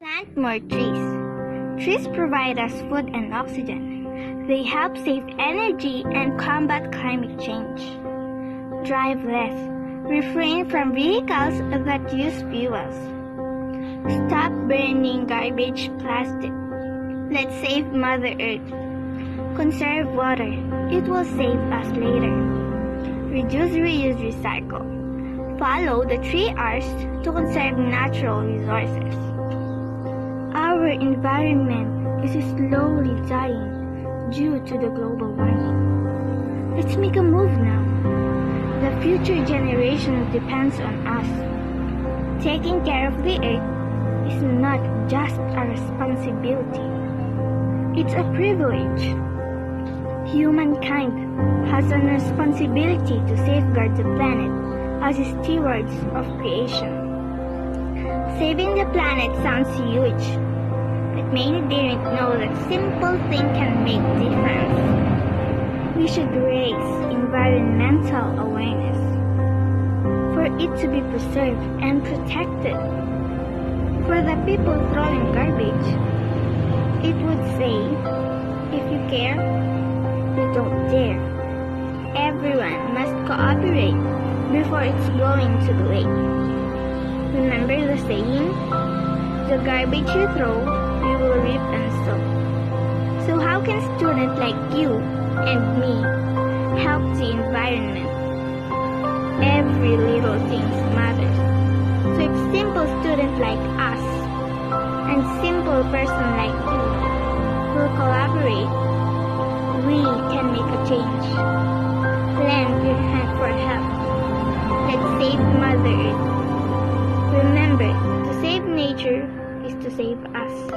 Plant more trees. Trees provide us food and oxygen. They help save energy and combat climate change. Drive less. Refrain from vehicles that use fuels. Stop burning garbage plastic. Let's save Mother Earth. Conserve water. It will save us later. Reduce, reuse, recycle. Follow the 3 R's to conserve natural resources. Our environment is slowly dying due to the global warming. Let's make a move now. The future generation depends on us. Taking care of the earth is not just a responsibility. It's a privilege. Humankind has a responsibility to safeguard the planet as stewards of creation. Saving the planet sounds huge, but many didn't know that simple thing can make difference. We should raise environmental awareness for it to be preserved and protected. For the people throwing garbage, it would say, if you care, you don't dare. Everyone must cooperate before it's going to be late. Remember the saying, the garbage you throw, you will reap and sow. So how can students like you and me help the environment? Every little thing matters. So if simple students like us and simple person like you will collaborate, we can make a change. Lend your hand for help. Let's save Mother Earth. Remember, to save nature is to save us.